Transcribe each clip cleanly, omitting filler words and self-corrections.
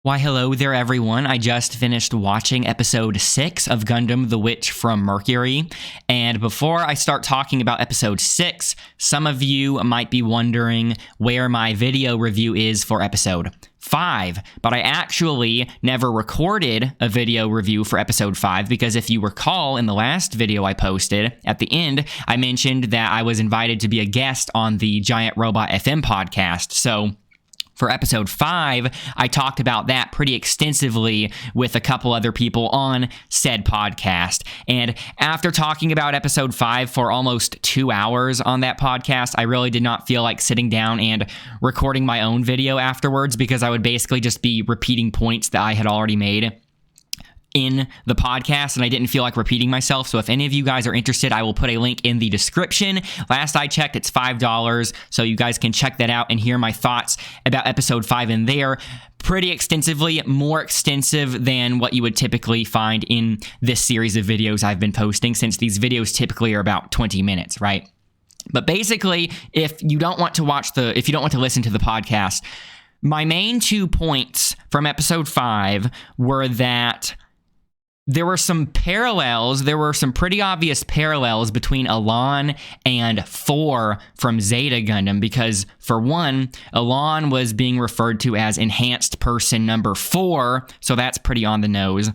Why, hello there, everyone. I just finished watching episode 6 of Gundam The Witch from Mercury. And before I start talking about episode 6, some of you might be wondering where my video review is for episode 5. But I actually never recorded a video review for episode 5 because if you recall in the last video I posted, at the end, I mentioned that I was invited to be a guest on the Giant Robot FM podcast. So for episode 5, I talked about that pretty extensively with a couple other people on said podcast. And after talking about episode 5 for almost 2 hours on that podcast, I really did not feel like sitting down and recording my own video afterwards because I would basically just be repeating points that I had already made in the podcast, and I didn't feel like repeating myself. So if any of you guys are interested, I will put a link in the description. Last I checked, it's $5, so you guys can check that out and hear my thoughts about episode 5 in there pretty extensively, more extensive than what you would typically find in this series of videos I've been posting, since these videos typically are about 20 minutes, right? But basically, if you don't want to listen to the podcast, my main 2 points from episode 5 were that there were some pretty obvious parallels between Elan and 4 from Zeta Gundam, because for one, Elan was being referred to as Enhanced Person Number 4, so that's pretty on the nose.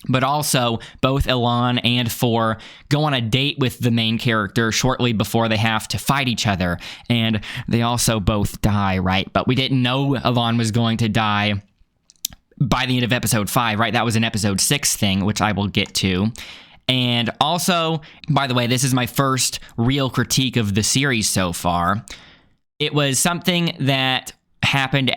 But also, both Elan and 4 go on a date with the main character shortly before they have to fight each other, and they also both die, right? But we didn't know Elan was going to die by the end of episode 5, right? That was an episode 6 thing, which I will get to. And also, by the way, this is my first real critique of the series so far. It was something that happened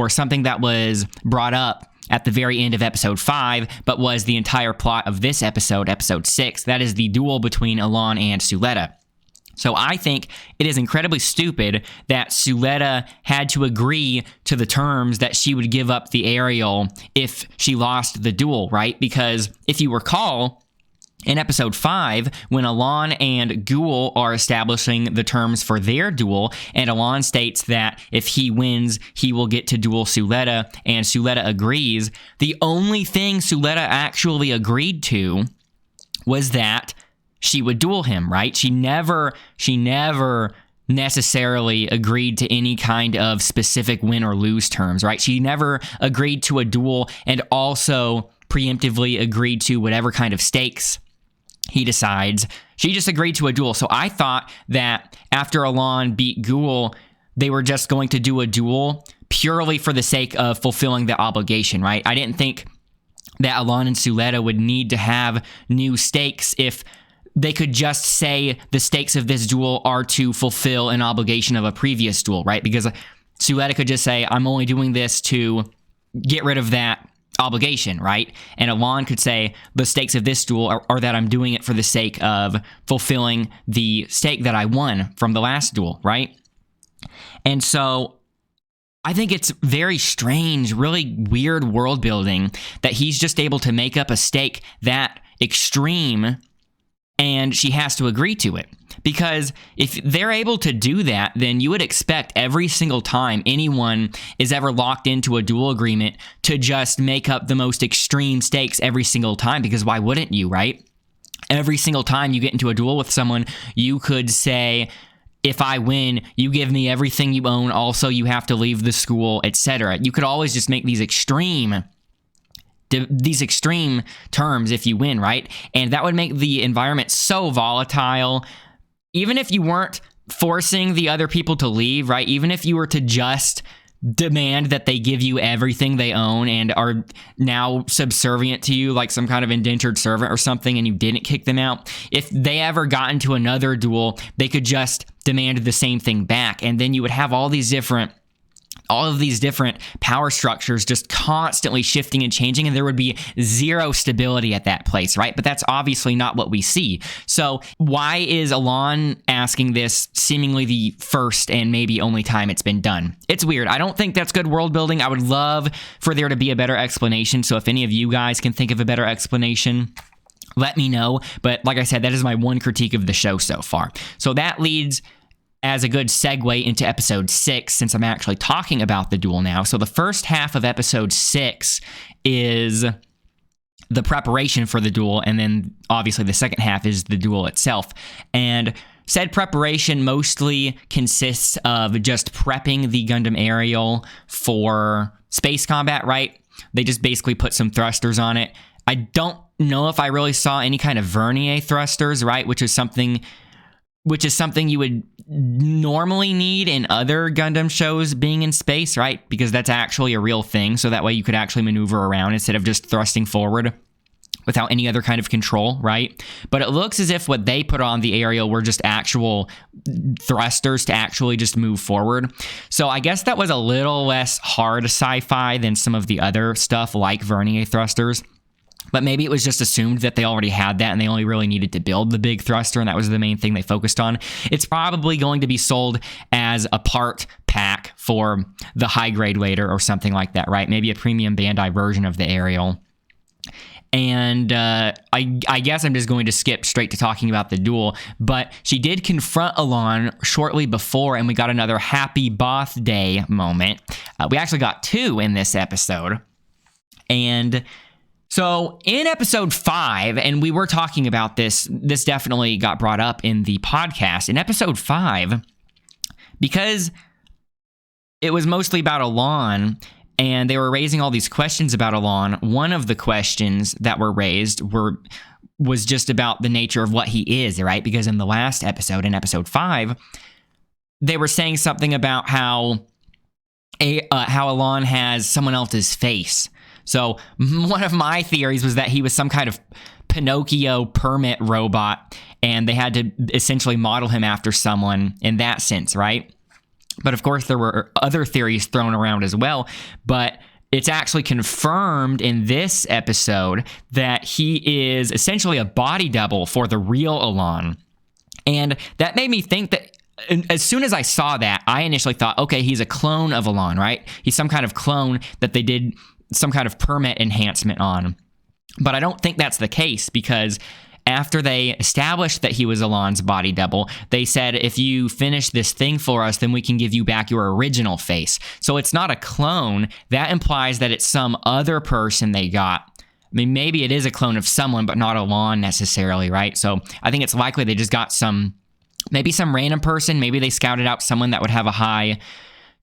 something that was brought up at the very end of episode 5, but was the entire plot of this episode, episode 6. That is the duel between Elan and Suletta. So I think it is incredibly stupid that Suletta had to agree to the terms that she would give up the aerial if she lost the duel, right? Because if you recall, in episode 5, when Elan and Duel are establishing the terms for their duel, and Elan states that if he wins, he will get to duel Suletta, and Suletta agrees, the only thing Suletta actually agreed to was that she would duel him, right? She never necessarily agreed to any kind of specific win or lose terms, right? She never agreed to a duel and also preemptively agreed to whatever kind of stakes he decides. She just agreed to a duel. So I thought that after Elan beat Ghoul, they were just going to do a duel purely for the sake of fulfilling the obligation, right? I didn't think that Elan and Suletta would need to have new stakes if they could just say the stakes of this duel are to fulfill an obligation of a previous duel, right? Because Suletta could just say, I'm only doing this to get rid of that obligation, right? And Elan could say, the stakes of this duel are that I'm doing it for the sake of fulfilling the stake that I won from the last duel, right? And so I think it's very strange, really weird world building that he's just able to make up a stake that extreme and she has to agree to it. Because if they're able to do that, then you would expect every single time anyone is ever locked into a duel agreement to just make up the most extreme stakes every single time, because why wouldn't you, right? Every single time you get into a duel with someone, you could say, if I win, you give me everything you own, also you have to leave the school, etc. You could always just make these extreme terms if you win, right? And that would make the environment so volatile. Even if you weren't forcing the other people to leave, right? Even if you were to just demand that they give you everything they own and are now subservient to you like some kind of indentured servant or something, and you didn't kick them out, if they ever got into another duel, they could just demand the same thing back. And then you would have all of these different power structures just constantly shifting and changing, and there would be zero stability at that place, right? But that's obviously not what we see. So why is Elan asking this seemingly the first and maybe only time it's been done? It's weird. I don't think that's good world building. I would love for there to be a better explanation. So if any of you guys can think of a better explanation, let me know. But like I said, that is my one critique of the show so far. So that leads as a good segue into episode 6, since I'm actually talking about the duel now. So the first half of episode 6 is the preparation for the duel, and then obviously the second half is the duel itself. And said preparation mostly consists of just prepping the Gundam Aerial for space combat, right? They just basically put some thrusters on it. I don't know if I really saw any kind of vernier thrusters, right? Which is something you would normally need in other Gundam shows being in space, right? Because that's actually a real thing. So that way you could actually maneuver around instead of just thrusting forward without any other kind of control, right? But it looks as if what they put on the aerial were just actual thrusters to actually just move forward. So I guess that was a little less hard sci-fi than some of the other stuff like vernier thrusters. But maybe it was just assumed that they already had that and they only really needed to build the big thruster, and that was the main thing they focused on. It's probably going to be sold as a part pack for the high-grade later or something like that, right? Maybe a premium Bandai version of the aerial. And I guess I'm just going to skip straight to talking about the duel, but she did confront Elan shortly before, and we got another happy birthday moment. We actually got 2 in this episode. And so in episode 5, and we were talking about this definitely got brought up in the podcast. In episode 5, because it was mostly about Elan, and they were raising all these questions about Elan, one of the questions that were raised was just about the nature of what he is, right? Because in the last episode, in episode 5, they were saying something about how Elan has someone else's face. So one of my theories was that he was some kind of Pinocchio permit robot, and they had to essentially model him after someone in that sense, right? But of course, there were other theories thrown around as well, but it's actually confirmed in this episode that he is essentially a body double for the real Elan. And that made me think that as soon as I saw that, I initially thought, okay, he's a clone of Elan, right? He's some kind of clone that they did some kind of permit enhancement on. But I don't think that's the case, because after they established that he was Elan's body double, they said, if you finish this thing for us, then we can give you back your original face. So it's not a clone. That implies that it's some other person they got. I mean, maybe it is a clone of someone, but not Elan necessarily, right? So I think it's likely they just got maybe some random person. Maybe they scouted out someone that would have a high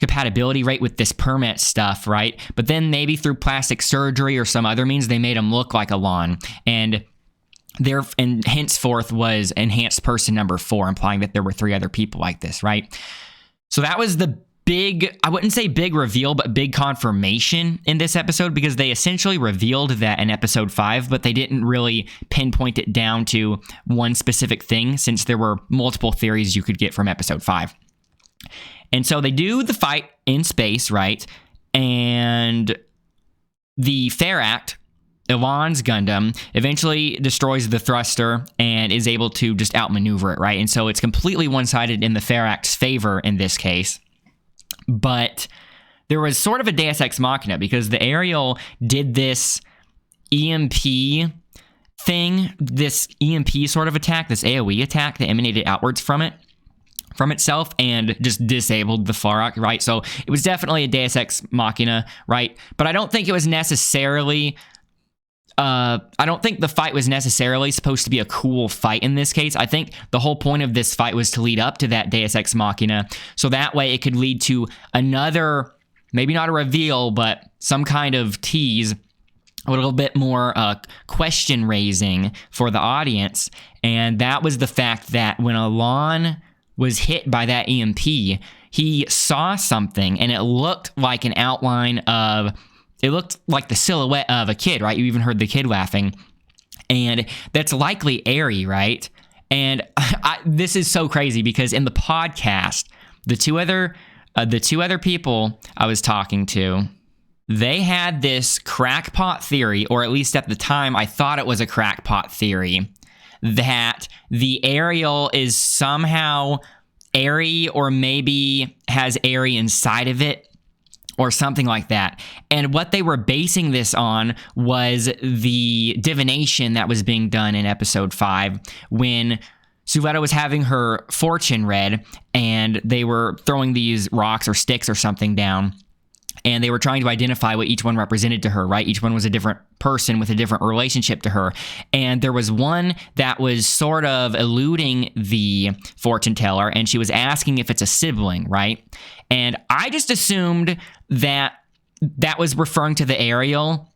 compatibility rate with this permit stuff, right? But then maybe through plastic surgery or some other means, they made him look like Elan, and henceforth was enhanced person number 4, implying that there were 3 other people like this, right? So that was the big, I wouldn't say big reveal, but big confirmation in this episode, because they essentially revealed that in episode 5, but they didn't really pinpoint it down to one specific thing, since there were multiple theories you could get from episode 5. And so they do the fight in space, right? And the Ferract, Elan's Gundam, eventually destroys the thruster and is able to just outmaneuver it, right? And so it's completely one-sided in the Ferract's favor in this case. But there was sort of a Deus Ex Machina, because the aerial did this EMP thing, this EMP sort of attack, this AoE attack that emanated outwards from itself, and just disabled the Ferract, right? So it was definitely a Deus Ex Machina, right? But I don't think it was necessarily I don't think the fight was necessarily supposed to be a cool fight in this case. I think the whole point of this fight was to lead up to that Deus Ex Machina, so that way it could lead to another, maybe not a reveal, but some kind of tease, a little bit more question raising for the audience. And that was the fact that when Elan was hit by that EMP, he saw something, and it looked like an outline of, it looked like the silhouette of a kid, right? You even heard the kid laughing. And that's likely Eri, right? And this is so crazy, because in the podcast, the two other people I was talking to, they had this crackpot theory, or at least at the time, I thought it was a crackpot theory, that the aerial is somehow Eri, or maybe has Eri inside of it, or something like that. And what they were basing this on was the divination that was being done in episode 5, when Suletta was having her fortune read, and they were throwing these rocks or sticks or something down, and they were trying to identify what each one represented to her, right? Each one was a different person with a different relationship to her. And there was one that was sort of eluding the fortune teller, and she was asking if it's a sibling, right? And I just assumed that that was referring to the Ariel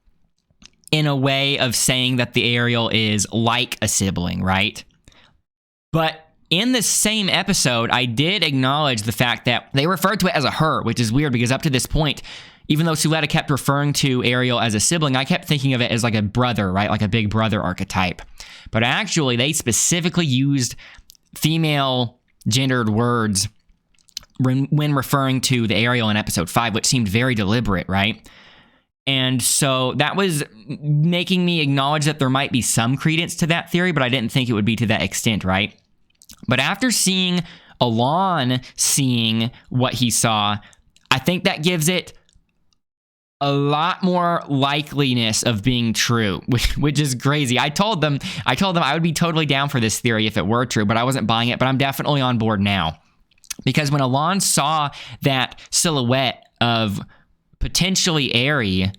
in a way of saying that the Ariel is like a sibling, right? But in the same episode, I did acknowledge the fact that they referred to it as a her, which is weird because up to this point, even though Suletta kept referring to Ariel as a sibling, I kept thinking of it as like a brother, right? Like a big brother archetype. But actually, they specifically used female gendered words when referring to the Ariel in episode 5, which seemed very deliberate, right? And so that was making me acknowledge that there might be some credence to that theory, but I didn't think it would be to that extent, right? But after seeing Elan seeing what he saw, I think that gives it a lot more likeliness of being true, which is crazy. I told them I would be totally down for this theory if it were true, but I wasn't buying it, but I'm definitely on board now. Because when Elan saw that silhouette of potentially Eri,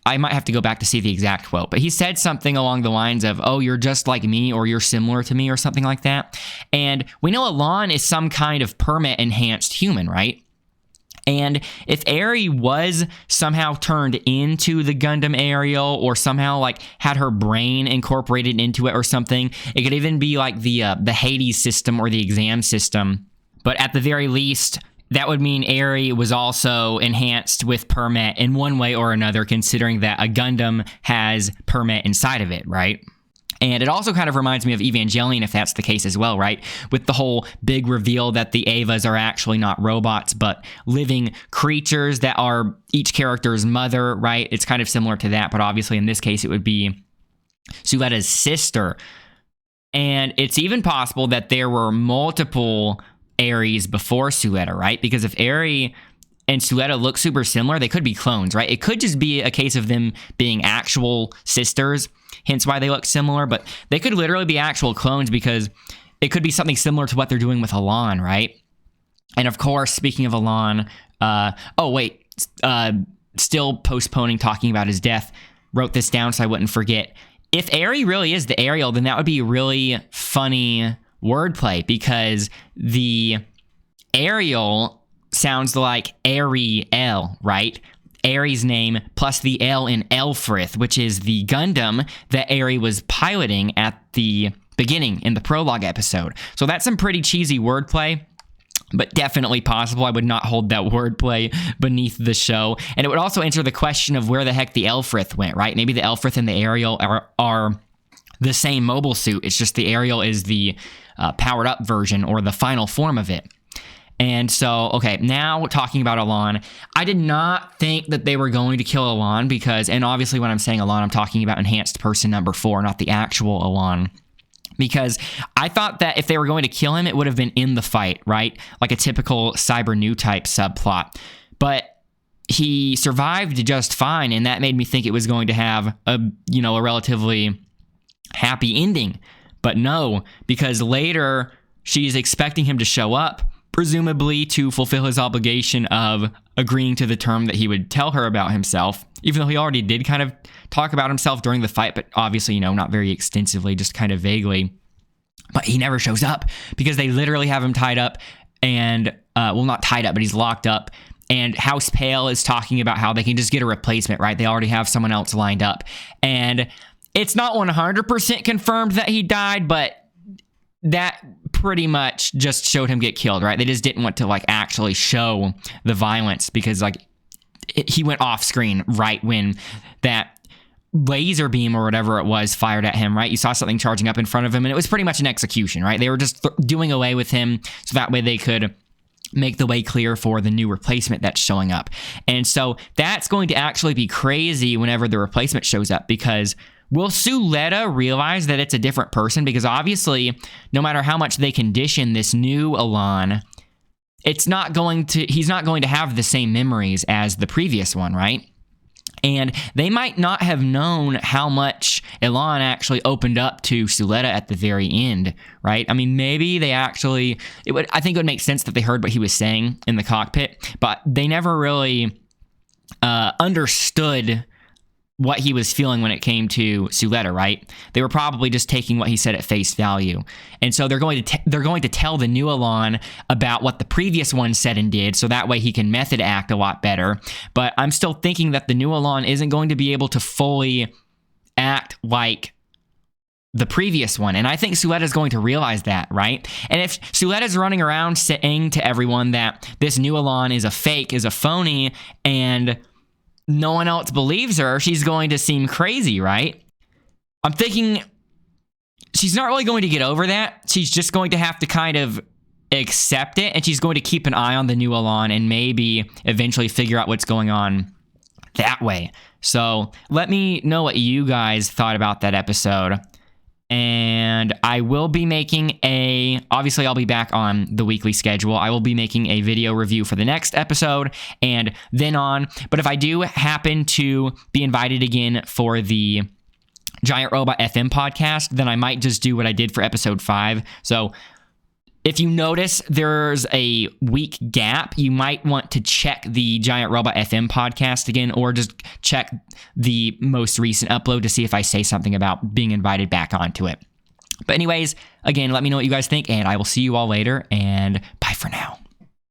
I might have to go back to see the exact quote, but he said something along the lines of, "Oh, you're just like me," or "You're similar to me," or something like that. And we know Elan is some kind of perma-enhanced human, right? And if Eri was somehow turned into the Gundam Ariel, or somehow like had her brain incorporated into it or something, it could even be like the Hades system or the exam system. But at the very least, that would mean Eri was also enhanced with perma in one way or another, considering that a Gundam has perma inside of it, right? And it also kind of reminds me of Evangelion, if that's the case as well, right? With the whole big reveal that the Evas are actually not robots, but living creatures that are each character's mother, right? It's kind of similar to that, but obviously in this case, it would be Suletta's sister. And it's even possible that there were multiple Aries before Suletta, right? Because if Eri and Suletta look super similar, they could be clones, right? It could just be a case of them being actual sisters, hence why they look similar, but they could literally be actual clones because it could be something similar to what they're doing with Elan, right? And of course, speaking of Elan, still postponing talking about his death, wrote this down so I wouldn't forget. If Eri really is the Ariel, then that would be really funny wordplay because the Ariel sounds like Ariel, right? Eri's name plus the L in Elfrith, which is the Gundam that Eri was piloting at the beginning in the prologue episode. So that's some pretty cheesy wordplay, but definitely possible. I would not hold that wordplay beneath the show. And it would also answer the question of where the heck the Elfrith went, right? Maybe the Elfrith and the Ariel are the same mobile suit. It's just the Ariel is the powered up version or the final form of it. And so, okay, now talking about Elan, I did not think that they were going to kill Elan because, and obviously when I'm saying Elan, I'm talking about enhanced person number 4, not the actual Elan. Because I thought that if they were going to kill him, it would have been in the fight, right? Like a typical Cyber New type subplot. But he survived just fine, and that made me think it was going to have a relatively happy ending. But no, because later she's expecting him to show up, presumably to fulfill his obligation of agreeing to the term that he would tell her about himself, even though he already did kind of talk about himself during the fight, but obviously, not very extensively, just kind of vaguely. But he never shows up because they literally have him tied up and, not tied up, but he's locked up. And House Pale is talking about how they can just get a replacement, right? They already have someone else lined up. And it's not 100% confirmed that he died, but that pretty much just showed him get killed, right? They just didn't want to actually show the violence because he went off screen right when that laser beam or whatever it was fired at him, right? You saw something charging up in front of him and it was pretty much an execution, right? They were just doing away with him so that way they could make the way clear for the new replacement that's showing up. And so that's going to actually be crazy whenever the replacement shows up because will Suletta realize that it's a different person? Because obviously, no matter how much they condition this new Elan, he's not going to have the same memories as the previous one, right? And they might not have known how much Elan actually opened up to Suletta at the very end, right? I mean, maybe they actually, I think it would make sense that they heard what he was saying in the cockpit, but they never really understood what he was feeling when it came to Suletta, right? They were probably just taking what he said at face value. And so they're going to tell the new Elan about what the previous one said and did, so that way he can method act a lot better. But I'm still thinking that the new Elan isn't going to be able to fully act like the previous one. And I think Suletta's going to realize that, right? And if Suletta's running around saying to everyone that this new Elan is a fake, is a phony, and no one else believes her, she's going to seem crazy, right? I'm thinking she's not really going to get over that. She's just going to have to kind of accept it, and she's going to keep an eye on the new Elan and maybe eventually figure out what's going on that way. So let me know what you guys thought about that episode. And I will be making obviously I'll be back on the weekly schedule. I will be making a video review for the next episode and then on. But if I do happen to be invited again for the Giant Robot FM podcast, then I might just do what I did for episode 5. So if you notice there's a week gap, you might want to check the Giant Robot FM podcast again, or just check the most recent upload to see if I say something about being invited back onto it. But anyways, again, let me know what you guys think, and I will see you all later, and bye for now.